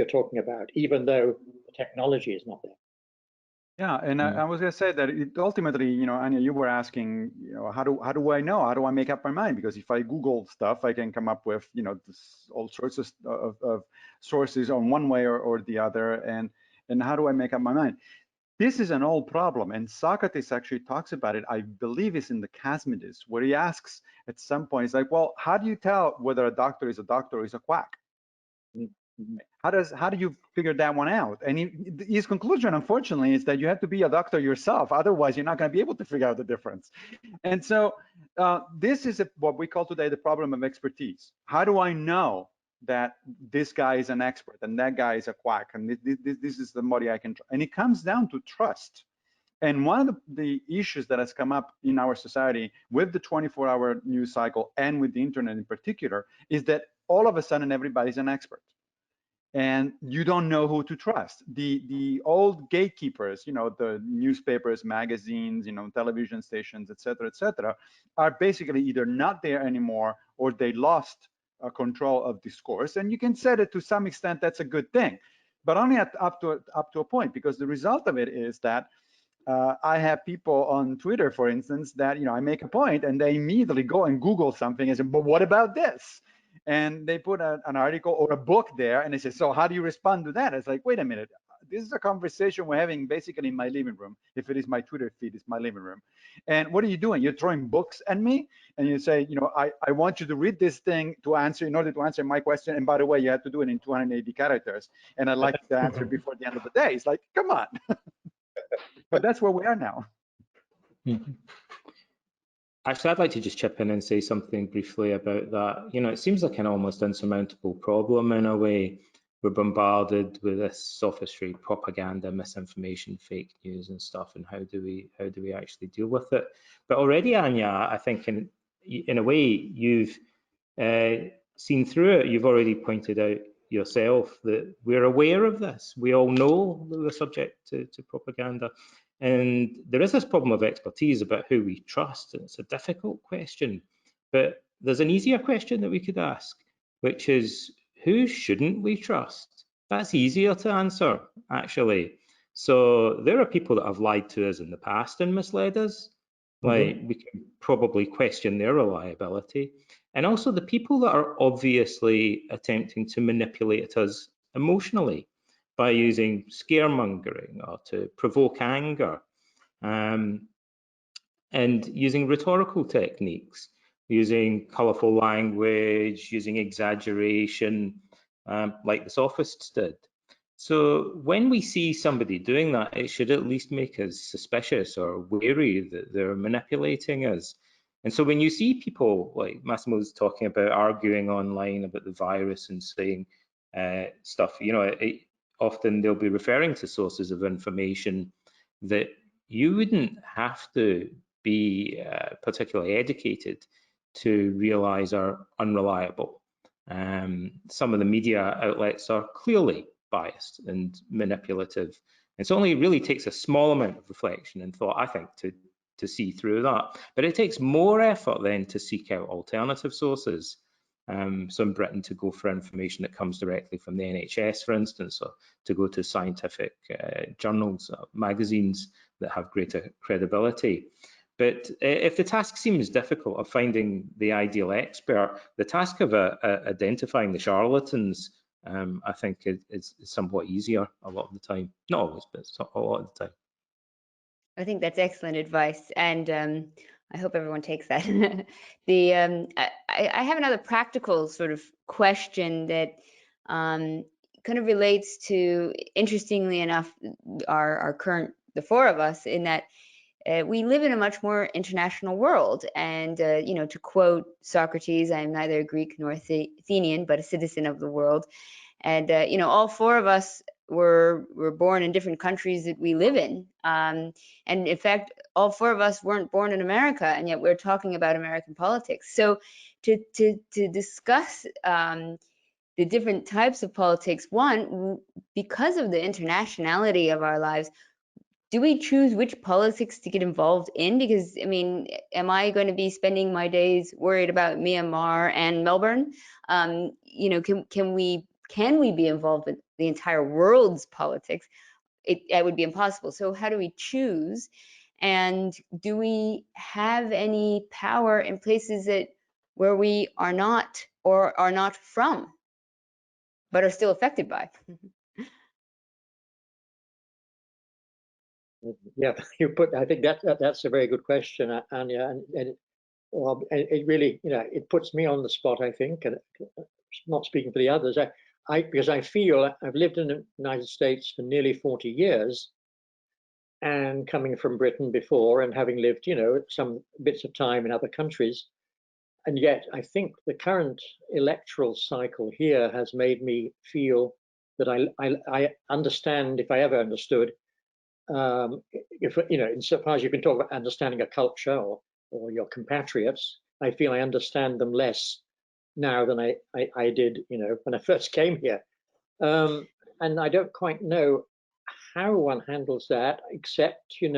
talking about, even though the technology is not there. Yeah, and I was gonna say that ultimately, Anya, you were asking, how do I know? How do I make up my mind? Because if I Google stuff, I can come up with, all sorts of sources on one way or the other, and how do I make up my mind? This is an old problem, and Socrates actually talks about it. I believe it's in the Chasmides, where he asks at some point, he's like, well, how do you tell whether a doctor is a doctor or is a quack? How do you figure that one out? And his conclusion, unfortunately, is that you have to be a doctor yourself. Otherwise, you're not going to be able to figure out the difference. And so this is what we call today the problem of expertise. How do I know that this guy is an expert and that guy is a quack and this is somebody I can trust? And it comes down to trust. And one of the issues that has come up in our society with the 24-hour news cycle and with the internet in particular is that all of a sudden everybody's an expert. And you don't know who to trust. The old gatekeepers, you know, the newspapers, magazines, you know, television stations, et cetera, are basically either not there anymore or they lost control of discourse. And you can say that to some extent that's a good thing, but only up to a point, because the result of it is that I have people on Twitter, for instance, that, you know, I make a point and they immediately go and Google something and say, but what about this? And they put an article or a book there and they say, so how do you respond to that? It's like, wait a minute, this is a conversation we're having basically in my living room. If it is my Twitter feed, it's my living room. And what are you doing? You're throwing books at me and you say, you know, I want you to read this thing to answer, in order to answer my question. And by the way, you have to do it in 280 characters. And I'd like the answer before the end of the day. It's like, come on. But that's where we are now. Actually, I'd like to just chip in and say something briefly about that. You know, it seems like an almost insurmountable problem in a way. We're bombarded with this sophistry, propaganda, misinformation, fake news and stuff, and how do we actually deal with it? But already, Anya, I think in a way you've seen through it. You've already pointed out yourself that we're aware of this. We all know that we're subject to propaganda. And there is this problem of expertise about who we trust, and it's a difficult question. But there's an easier question that we could ask, which is, who shouldn't we trust? That's easier to answer, actually. So there are people that have lied to us in the past and misled us. Like, we can probably question their reliability. And also the people that are obviously attempting to manipulate us emotionally by using scaremongering or to provoke anger, and using rhetorical techniques, using colourful language, using exaggeration, like the sophists did. So when we see somebody doing that, it should at least make us suspicious or wary that they're manipulating us. And so when you see people like Massimo's talking about arguing online about the virus and saying stuff, you know, often they'll be referring to sources of information that you wouldn't have to be particularly educated to realize are unreliable. Some of the media outlets are clearly biased and manipulative. And so only really takes a small amount of reflection and thought, I think, to see through that. But it takes more effort then to seek out alternative sources. So in Britain, to go for information that comes directly from the NHS, for instance, or to go to scientific journals, magazines that have greater credibility. But if the task seems difficult of finding the ideal expert, the task of identifying the charlatans, I think, is somewhat easier a lot of the time. Not always, but a lot of the time. I think that's excellent advice, and I hope everyone takes that. I have another practical sort of question that kind of relates to, interestingly enough, our current, the four of us, in that we live in a much more international world. And you know, to quote Socrates, I am neither Greek nor Athenian, but a citizen of the world. And you know, all four of us were born in different countries that we live in. And in fact, all four of us weren't born in America, and yet we're talking about American politics. So to discuss the different types of politics, one, because of the internationality of our lives, do we choose which politics to get involved in? Because, I mean, am I going to be spending my days worried about Myanmar and Melbourne? You know, can we be involved with the entire world's politics? It would be impossible. So how do we choose? And do we have any power in places where we are not, or are not from, but are still affected by? Yeah, I think that's a very good question, Anya, and well, it really, you know, it puts me on the spot, I think, and not speaking for the others. because I feel I've lived in the United States for nearly 40 years, and coming from Britain before and having lived, some bits of time in other countries. And yet I think the current electoral cycle here has made me feel that I understand, if I ever understood, if, insofar as you can talk about understanding a culture or your compatriots, I feel I understand them less now than I did, when I first came here. And I don't quite know how one handles that, except, you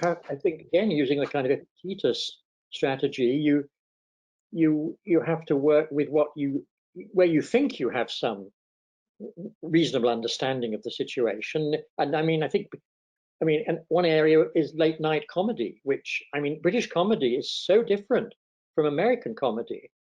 have, I think, again, using the kind of Epictetus strategy, you have to work with where you think you have some reasonable understanding of the situation. And and one area is late night comedy, which, British comedy is so different from American comedy.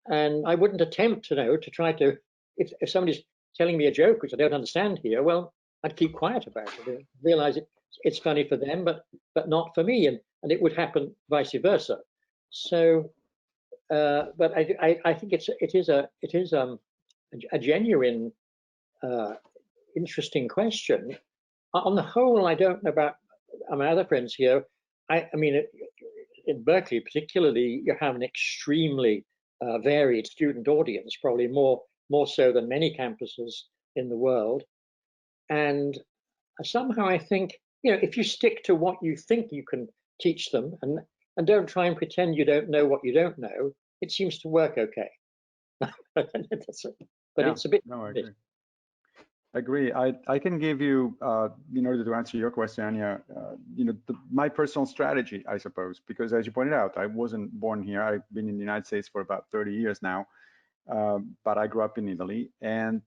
And I wouldn't attempt to try to, if somebody's telling me a joke which I don't understand here, well, I'd keep quiet about it. Realize it's funny for them, but not for me, and it would happen vice versa. So, but I think it is a genuine, interesting question. On the whole, I don't know about my other friends here. In Berkeley, particularly, you have an extremely varied student audience, probably more so than many campuses in the world. And somehow I think, if you stick to what you think you can teach them and don't try and pretend you don't know what you don't know, it seems to work okay. But yeah, it's a bit. No, I agree. Agree. I can give you, in order to answer your question, Anya, my personal strategy, I suppose, because as you pointed out, I wasn't born here. I've been in the United States for about 30 years now, but I grew up in Italy, and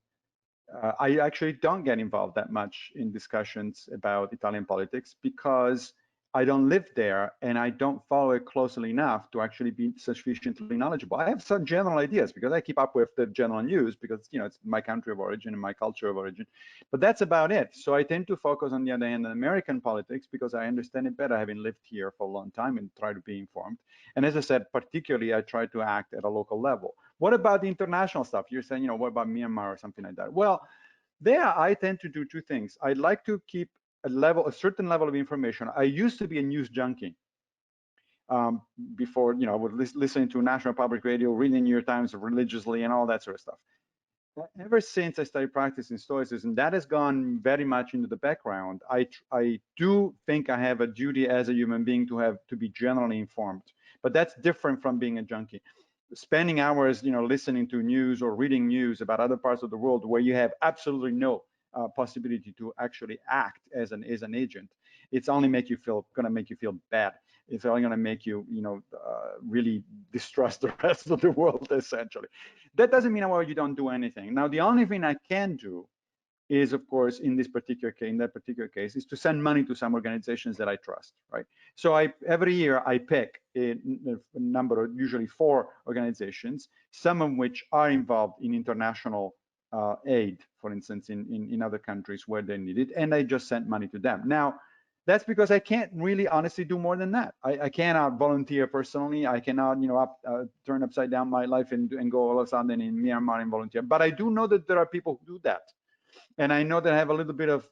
I actually don't get involved that much in discussions about Italian politics because I don't live there and I don't follow it closely enough to actually be sufficiently knowledgeable. I have some general ideas because I keep up with the general news because, it's my country of origin and my culture of origin, but that's about it. So I tend to focus, on the other hand, on American politics because I understand it better, having lived here for a long time, and try to be informed. And as I said, particularly, I try to act at a local level. What about the international stuff? You're saying, what about Myanmar or something like that? Well, there I tend to do two things. I'd like to keep a certain level of information. I used to be a news junkie. Before, I would listen to National Public Radio, reading the New York Times religiously and all that sort of stuff. Ever since I started practicing Stoicism, that has gone very much into the background. I do think I have a duty as a human being to be generally informed, but that's different from being a junkie. Spending hours, listening to news or reading news about other parts of the world where you have absolutely no possibility to actually act as an agent, it's only going to make you feel bad. It's only going to make you, really distrust the rest of the world, essentially. That doesn't mean, well, you don't do anything. Now, the only thing I can do is, of course, in that particular case, is to send money to some organizations that I trust, right? So every year I pick a number of, usually 4 organizations, some of which are involved in international aid, for instance, in other countries where they need it, and I just send money to them. Now, that's because I can't really honestly do more than that. I cannot volunteer personally. I cannot, turn upside down my life and go all of a sudden in Myanmar and volunteer. But I do know that there are people who do that. And I know that I have a little bit of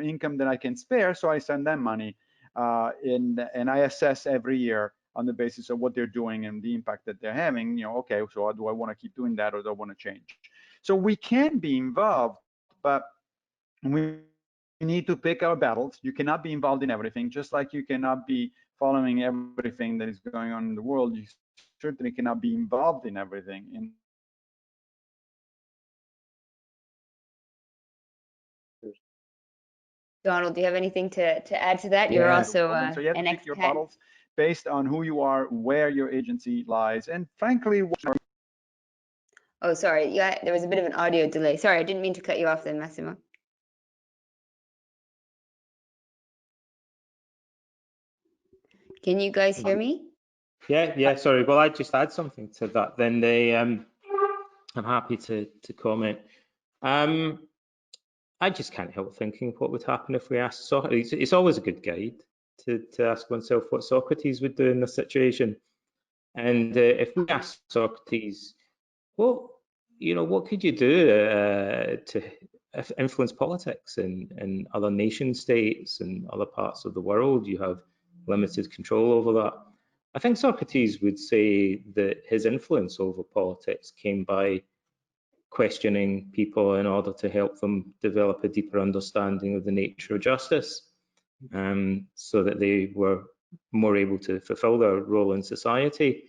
income that I can spare, so I send them money, and I assess every year on the basis of what they're doing and the impact that they're having. Okay, so do I want to keep doing that, or do I want to change? So we can be involved, but we need to pick our battles. You cannot be involved in everything, just like you cannot be following everything that is going on in the world. You certainly cannot be involved in everything. Donald, do you have anything to add to that? You're also so you have an to pick your expat. battles based on who you are, where your agency lies, and frankly, Oh, sorry. Yeah, there was a bit of an audio delay. Sorry, I didn't mean to cut you off then, Massimo. Can you guys hear me? Yeah. Sorry. Well, I just add something to that. Then I'm happy to comment. I just can't help thinking what would happen if we asked Socrates. It's always a good guide to ask oneself what Socrates would do in this situation. And if we ask Socrates, well, you know, what could you do to influence politics in other nation states and other parts of the world? You have limited control over that. I think Socrates would say that his influence over politics came by questioning people in order to help them develop a deeper understanding of the nature of justice, so that they were more able to fulfill their role in society.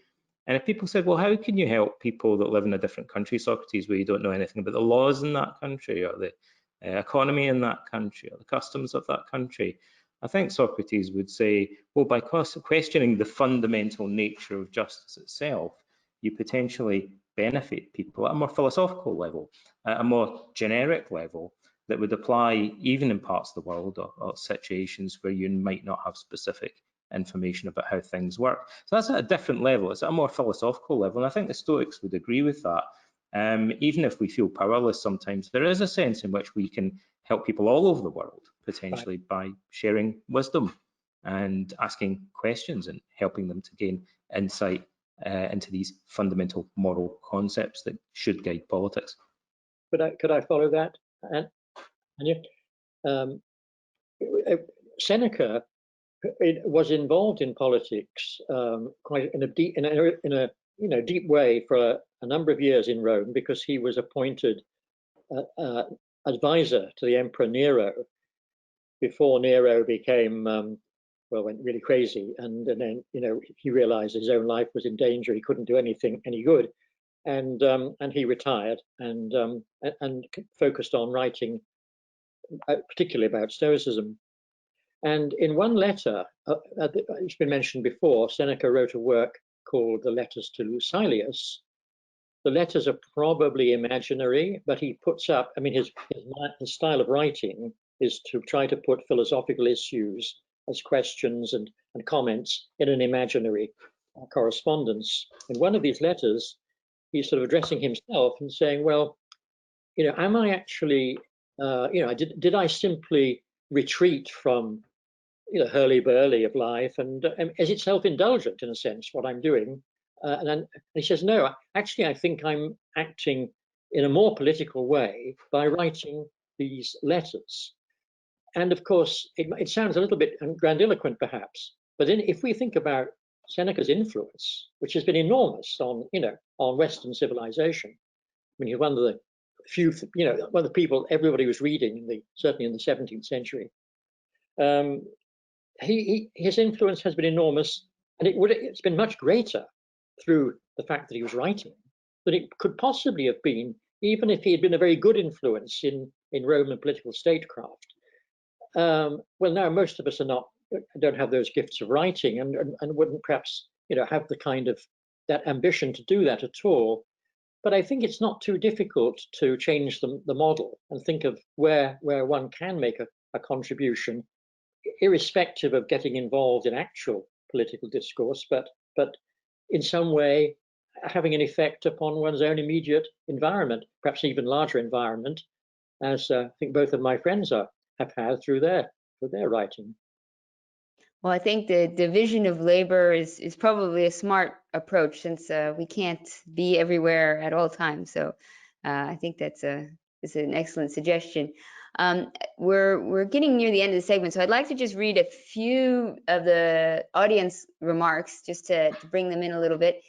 And if people said, well, how can you help people that live in a different country, Socrates, where you don't know anything about the laws in that country or the economy in that country or the customs of that country? I think Socrates would say, well, by questioning the fundamental nature of justice itself, you potentially benefit people at a more philosophical level, at a more generic level that would apply even in parts of the world or situations where you might not have specific information about how things work. So that's at a different level. It's at a more philosophical level, and I think the Stoics would agree with that. Even if we feel powerless sometimes, there is a sense in which we can help people all over the world, potentially by sharing wisdom and asking questions and helping them to gain insight into these fundamental moral concepts that should guide politics. Could I follow that? And Seneca was involved in politics quite in a deep way for a number of years in Rome, because he was appointed advisor to the Emperor Nero before Nero became went really crazy, and then he realized his own life was in danger. He couldn't do anything any good, and he retired and focused on writing, particularly about Stoicism. And in one letter, it's been mentioned before, Seneca wrote a work called the Letters to Lucilius. The letters are probably imaginary, but he puts up, I mean, his style of writing is to try to put philosophical issues as questions and comments in an imaginary correspondence. In one of these letters, he's sort of addressing himself and saying, well, am I actually, did I simply retreat from hurly-burly of life, and is it self-indulgent in a sense what I'm doing? And he says, no, actually I think I'm acting in a more political way by writing these letters. And of course it sounds a little bit grandiloquent perhaps, but if we think about Seneca's influence, which has been enormous on Western civilization, I mean, he's one of the few, one of the people everybody was reading certainly in the 17th century. His influence has been enormous, and it's been much greater through the fact that he was writing than it could possibly have been, even if he had been a very good influence in Roman political statecraft. Well, now most of us don't have those gifts of writing, and wouldn't perhaps have the kind of that ambition to do that at all. But I think it's not too difficult to change the model and think of where one can make a contribution, irrespective of getting involved in actual political discourse, but in some way having an effect upon one's own immediate environment, perhaps even larger environment, as I think both of my friends have had through their writing. Well, I think the division of labor is probably a smart approach, since we can't be everywhere at all times. So I think that's an excellent suggestion. We're getting near the end of the segment, so I'd like to just read a few of the audience remarks just to bring them in a little bit.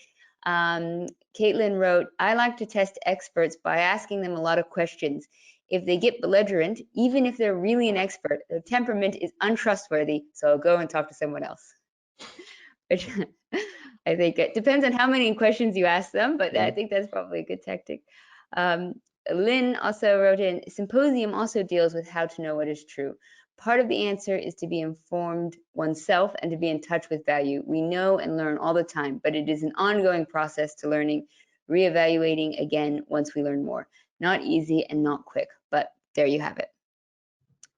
Caitlin wrote, I like to test experts by asking them a lot of questions. If they get belligerent, even if they're really an expert, their temperament is untrustworthy, so I'll go and talk to someone else. Which I think it depends on how many questions you ask them, but I think that's probably a good tactic. Lynn also wrote in, Symposium also deals with how to know what is true. Part of the answer is to be informed oneself and to be in touch with value. We know and learn all the time, but it is an ongoing process to learning, reevaluating again once we learn more. Not easy and not quick, but there you have it.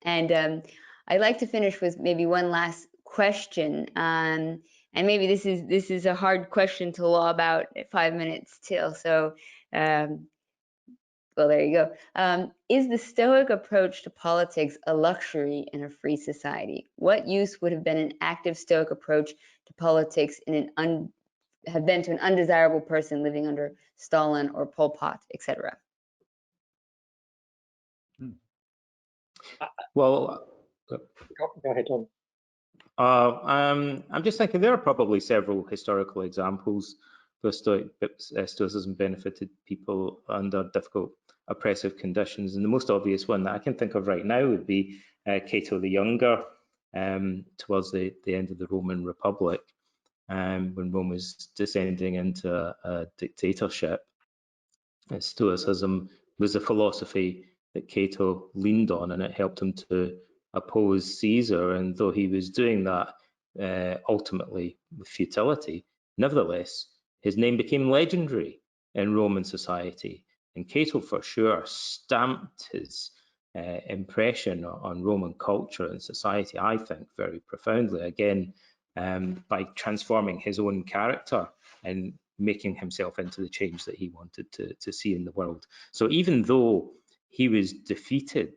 And I'd like to finish with maybe one last question. And maybe this is a hard question to law about 5 minutes till. So, well, there you go. Is the Stoic approach to politics a luxury in a free society? What use would have been an active Stoic approach to politics in an have been to an undesirable person living under Stalin or Pol Pot, etc. Well, Go ahead, Tom. I'm just thinking there are probably several historical examples where Stoicism benefited people under difficult, oppressive conditions. And the most obvious one that I can think of right now would be Cato the Younger, towards the end of the Roman Republic, when Rome was descending into a dictatorship. Stoicism was a philosophy that Cato leaned on, and it helped him to oppose Caesar. And though he was doing that ultimately with futility, nevertheless, his name became legendary in Roman society. And Cato, for sure, stamped his impression on Roman culture and society, I think, very profoundly, again, by transforming his own character and making himself into the change that he wanted to see in the world. So even though he was defeated,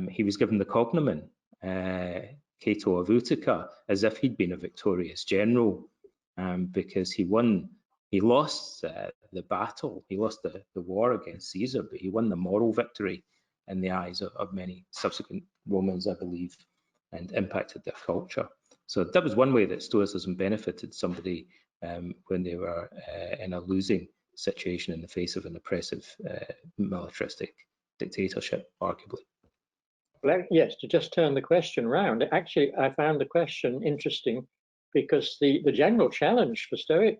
he was given the cognomen Cato of Utica, as if he'd been a victorious general, because he lost the battle, he lost the war against Caesar, but he won the moral victory in the eyes of many subsequent Romans, I believe, and impacted their culture. So that was one way that Stoicism benefited somebody when they were in a losing situation in the face of an oppressive militaristic dictatorship, arguably. Well, yes, to just turn the question around, actually, I found the question interesting because the general challenge for Stoic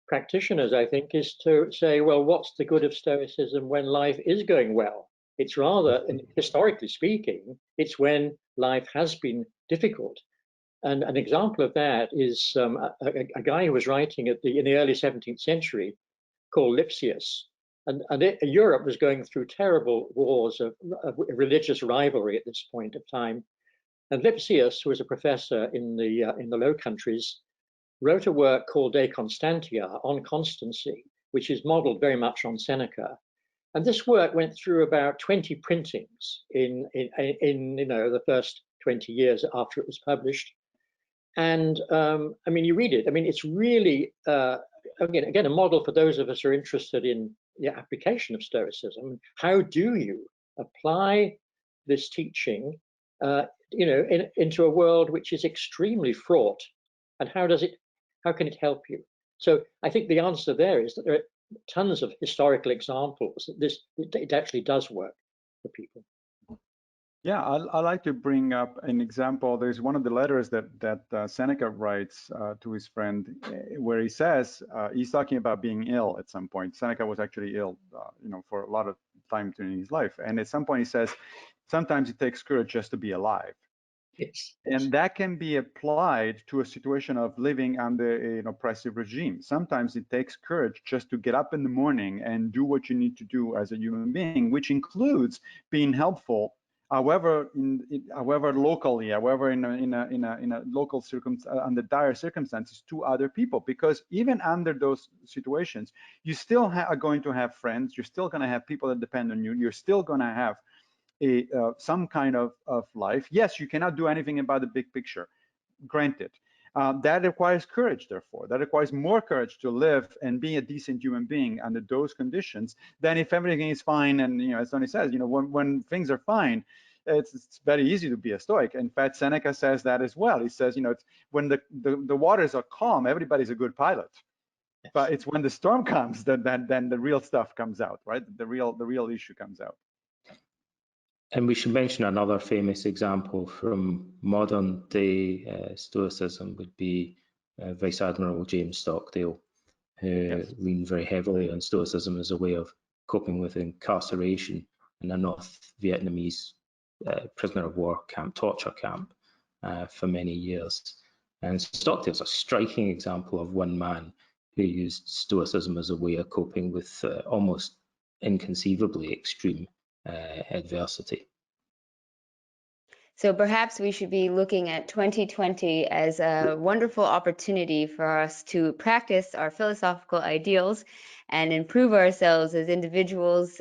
practitioners, I think, is to say, well, what's the good of Stoicism when life is going well? It's rather, historically speaking, it's when life has been difficult. And an example of that is a guy who was writing in the early 17th century called Lucilius. And Europe was going through terrible wars of religious rivalry at this point of time. And Lucilius, who was a professor in the Low Countries, wrote a work called De Constantia, on constancy, which is modeled very much on Seneca. And this work went through about 20 printings in the first 20 years after it was published. And I mean, you read it. I mean, it's really again a model for those of us who are interested in the application of Stoicism. How do you apply this teaching, into a world which is extremely fraught, and how can it help you? So I think the answer there is that there are tons of historical examples that it actually does work for people. Yeah, I like to bring up an example. There's one of the letters that Seneca writes to his friend, where he says he's talking about being ill at some point. Seneca was actually ill, for a lot of time during his life, and at some point he says, sometimes it takes courage just to be alive. Yes. And that can be applied to a situation of living under an oppressive regime. Sometimes it takes courage just to get up in the morning and do what you need to do as a human being, which includes being helpful, however locally, however in a local under dire circumstances, to other people. Because even under those situations, you still are going to have friends. You're still going to have people that depend on you. You're still going to have some kind of life. Yes, you cannot do anything about the big picture, granted. That requires courage, therefore. That requires more courage to live and be a decent human being under those conditions than if everything is fine. And, as Tony says, when things are fine, it's very easy to be a Stoic. In fact, Seneca says that as well. He says, it's when the waters are calm, everybody's a good pilot. But it's when the storm comes that then the real stuff comes out, right? The real issue comes out. And we should mention another famous example from modern day Stoicism would be Vice Admiral James Stockdale, who leaned very heavily on Stoicism as a way of coping with incarceration in a North Vietnamese prisoner of war camp, torture camp, for many years. And Stockdale's a striking example of one man who used Stoicism as a way of coping with almost inconceivably extreme adversity. So perhaps we should be looking at 2020 as a wonderful opportunity for us to practice our philosophical ideals and improve ourselves as individuals.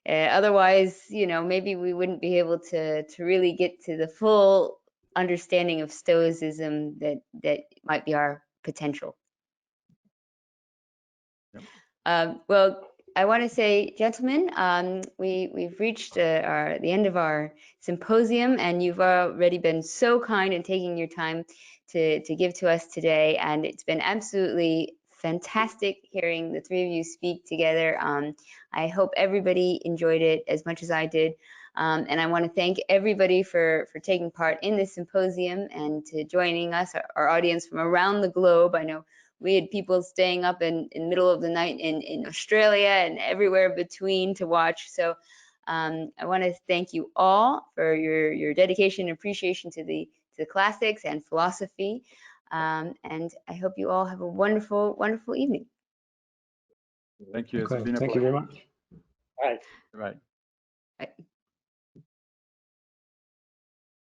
Otherwise, maybe we wouldn't be able to really get to the full understanding of Stoicism that might be our potential. Yep. Well, I want to say, gentlemen, we've reached the end of our symposium, and you've already been so kind in taking your time to give to us today, and it's been absolutely fantastic hearing the three of you speak together. I hope everybody enjoyed it as much as I did. And I want to thank everybody for taking part in this symposium and to joining us, our audience from around the globe. I know we had people staying up in middle of the night in Australia and everywhere between to watch. So I want to thank you all for your dedication and appreciation to the classics and philosophy. And I hope you all have a wonderful, wonderful evening. Thank you. It's Okay, been a thank you pleasure. very much. Right. Right. Bye.